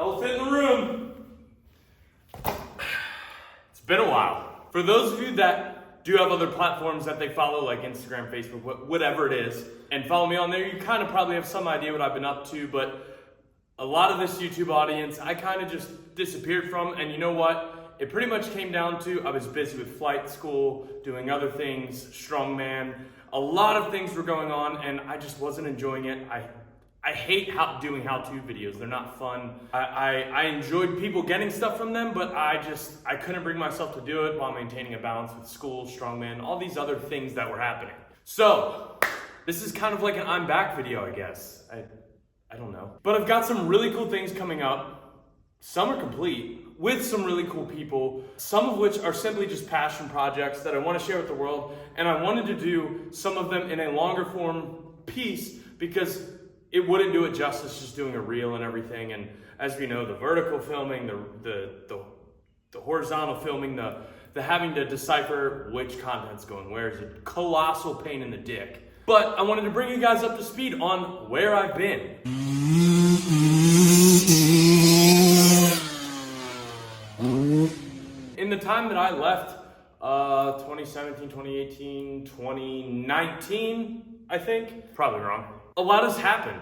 Elephant in the room. It's been a while. For those of you that do have other platforms that they follow, like Instagram, Facebook, whatever it is, and follow me on there, you kind of probably have some idea what I've been up to, but a lot of this YouTube audience, I kind of just disappeared from, and you know what? It pretty much came down to I was busy with flight school, doing other things, strongman. A lot of things were going on, and I just wasn't enjoying it. I hate doing how-to videos. They're not fun. I enjoyed people getting stuff from them, but I couldn't bring myself to do it while maintaining a balance with school, strongman, all these other things that were happening. So this is kind of like an I'm back video, I guess. I don't know. But I've got some really cool things coming up. Some are complete with some really cool people, some of which are simply just passion projects that I want to share with the world. And I wanted to do some of them in a longer form piece because it wouldn't do it justice just doing a reel and everything. And as we know, the vertical filming, the horizontal filming, the having to decipher which content's going where is a colossal pain in the dick. But I wanted to bring you guys up to speed on where I've been. In the time that I left, 2017, 2018, 2019, I think, probably wrong. A lot has happened.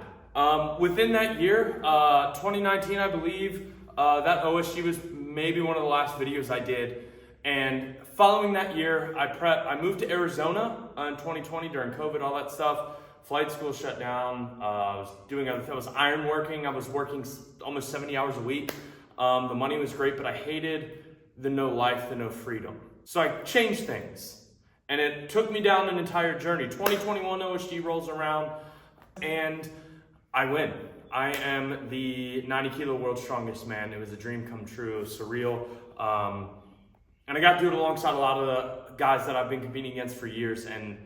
Within that year, 2019, I believe, that OSG was maybe one of the last videos I did. And following that year, I moved to Arizona in 2020 during COVID, all that stuff. Flight school shut down. I was doing other things. I was ironworking. I was working almost 70 hours a week. The money was great, but I hated the no life, the no freedom. So I changed things. And it took me down an entire journey. 2021 OSG rolls around. And I win. I am the 90 kilo world's strongest man. It was a dream come true. It was surreal. And I got to do it alongside a lot of the guys that I've been competing against for years. And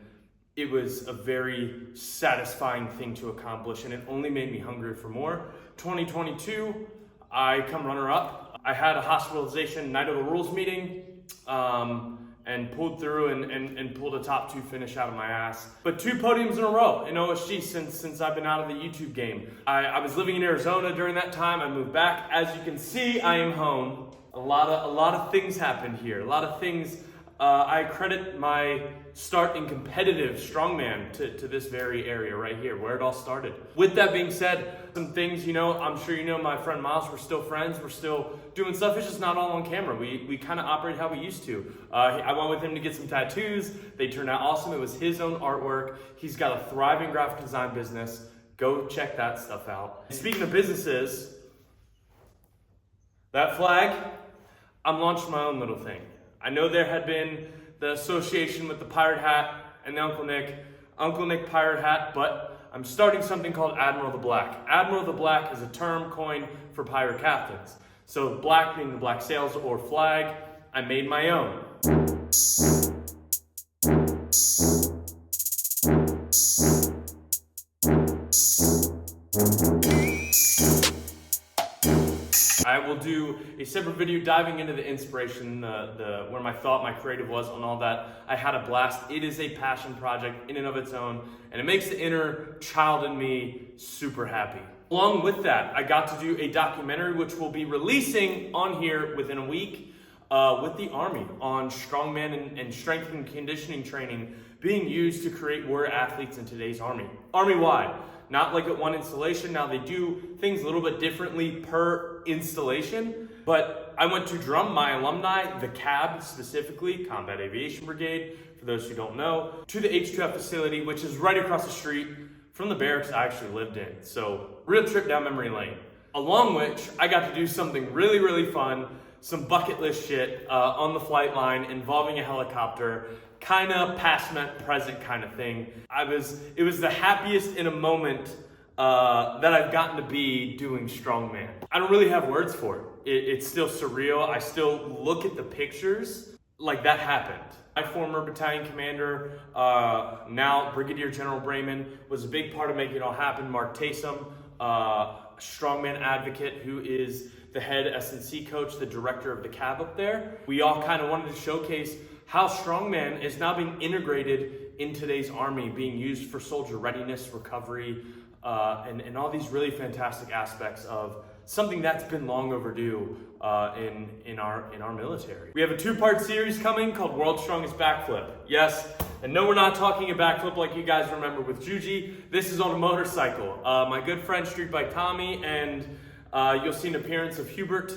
it was a very satisfying thing to accomplish. And it only made me hungry for more. 2022, I come runner up. I had a hospitalization night of the rules meeting. And pulled through and pulled a top 2 finish out of my ass. But 2 podiums in a row in OSG since I've been out of the YouTube game. I was living in Arizona during that time. I moved back. As you can see, I am home. A lot of things happened here. A lot of things. I credit my start in competitive strongman to this very area right here, where it all started. With that being said, some things, I'm sure you know my friend Miles, we're still friends, we're still doing stuff, it's just not all on camera. We kind of operate how we used to. I went with him to get some tattoos, they turned out awesome, it was his own artwork. He's got a thriving graphic design business, go check that stuff out. Speaking of businesses, that flag, I'm launching my own little thing. I know there had been the association with the pirate hat and the Uncle Nick pirate hat, but I'm starting something called Admiral the Black. Admiral the Black is a term coined for pirate captains. So black being the black sails or flag, I made my own. I will do a separate video diving into the inspiration, where my creative was on all that. I had a blast. It is a passion project in and of its own, and it makes the inner child in me super happy. Along with that, I got to do a documentary which will be releasing on here within a week with the Army on strongman and strength and conditioning training being used to create warrior athletes in today's Army. Army-wide. Not like at one installation. Now they do things a little bit differently per installation, but I went to drum my alumni, the CAB specifically, Combat Aviation Brigade, for those who don't know, to the H2F facility, which is right across the street from the barracks I actually lived in. So real trip down memory lane. Along which I got to do something really, really fun, some bucket list shit on the flight line involving a helicopter, kind of past present kind of thing. It was the happiest in a moment that I've gotten to be doing strongman. I don't really have words for it. It's still surreal. I still look at the pictures like that happened. My former battalion commander, now Brigadier General Brayman, was a big part of making it all happen. Mark Taysom, strongman advocate who is the head S&C coach, the director of the CAB up there. We all kind of wanted to showcase how strongman is now being integrated in today's Army, being used for soldier readiness, recovery, and all these really fantastic aspects of something that's been long overdue in our military. We have a 2-part series coming called World's Strongest Backflip. Yes, and no, we're not talking a backflip like you guys remember with Juji. This is on a motorcycle. My good friend Street Bike Tommy, and you'll see an appearance of Hubert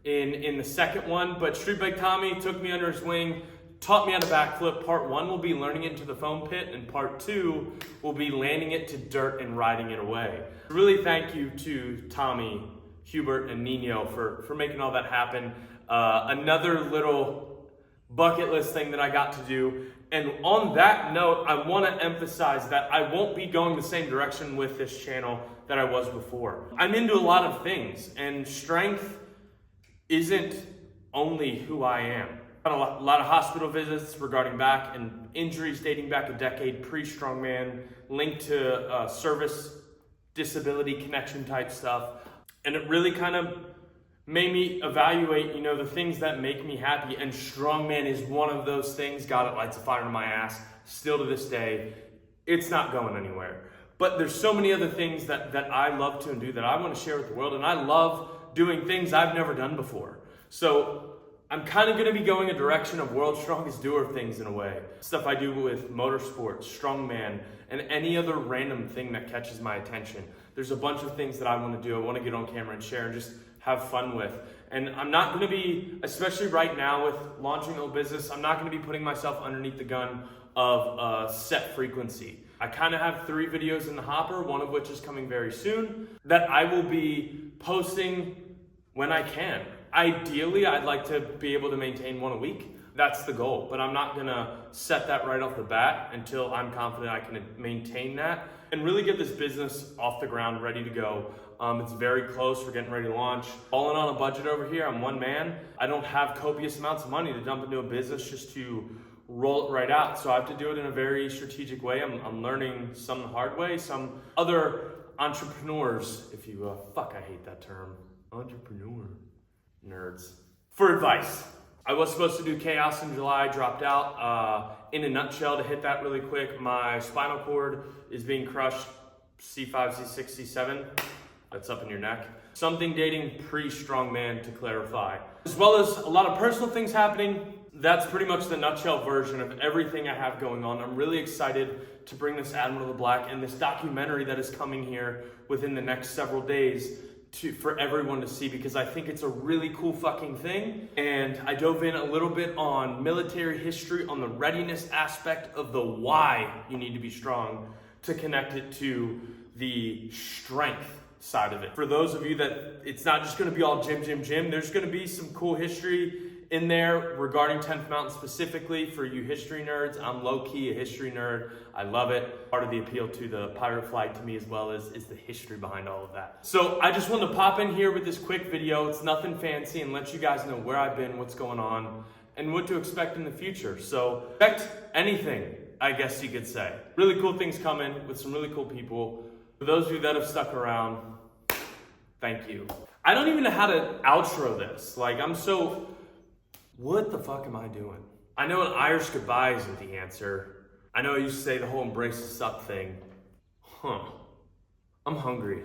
in the second one. But Street Bike Tommy took me under his wing, taught me how to backflip. Part 1 will be learning it into the foam pit, and part 2 will be landing it to dirt and riding it away. Really thank you to Tommy, Hubert, and Nino for making all that happen. Another little bucket list thing that I got to do. And on that note, I want to emphasize that I won't be going the same direction with this channel that I was before. I'm into a lot of things, and strength isn't only who I am. A lot of hospital visits regarding back and injuries dating back a decade, pre-strongman, linked to service, disability connection type stuff. And it really kind of made me evaluate, the things that make me happy. And strongman is one of those things. God, it lights a fire in my ass. Still to this day, it's not going anywhere. But there's so many other things that I love to and do that I want to share with the world. And I love doing things I've never done before. So I'm kind of going to be going a direction of world's strongest doer things in a way. Stuff I do with motorsports, strongman, and any other random thing that catches my attention. There's a bunch of things that I want to do. I want to get on camera and share and just have fun with. And I'm not going to be, especially right now with launching a business, I'm not going to be putting myself underneath the gun of set frequency. I kind of have 3 videos in the hopper, one of which is coming very soon, that I will be posting when I can. Ideally, I'd like to be able to maintain 1 a week. That's the goal, but I'm not gonna set that right off the bat until I'm confident I can maintain that and really get this business off the ground, ready to go. It's very close, we're getting ready to launch. Falling on a budget over here, I'm one man. I don't have copious amounts of money to dump into a business just to roll it right out. So I have to do it in a very strategic way. I'm learning some the hard way. Some other entrepreneurs, if you will, I hate that term, entrepreneur. Nerds. For advice, I was supposed to do Chaos in July, dropped out. In a nutshell, to hit that really quick, my spinal cord is being crushed, C5, C6, C7, that's up in your neck. Something dating pre-strongman, to clarify. As well as a lot of personal things happening. That's pretty much the nutshell version of everything I have going on. I'm really excited to bring this Admiral of the Black and this documentary that is coming here within the next several days for everyone to see, because I think it's a really cool fucking thing. And I dove in a little bit on military history, on the readiness aspect of the why you need to be strong, to connect it to the strength side of it. For those of you that it's not just gonna be all gym, there's gonna be some cool history in there regarding 10th Mountain specifically. For you history nerds, I'm low-key a history nerd. I love it. Part of the appeal to the pirate flag to me as well is the history behind all of that. So I just wanted to pop in here with this quick video. It's nothing fancy, and let you guys know where I've been, what's going on, and what to expect in the future. So expect anything, I guess you could say. Really cool things coming with some really cool people. For those of you that have stuck around, thank you. I don't even know how to outro this. What the fuck am I doing? I know an Irish goodbye isn't the answer. I know I used to say the whole embrace the suck thing. I'm hungry.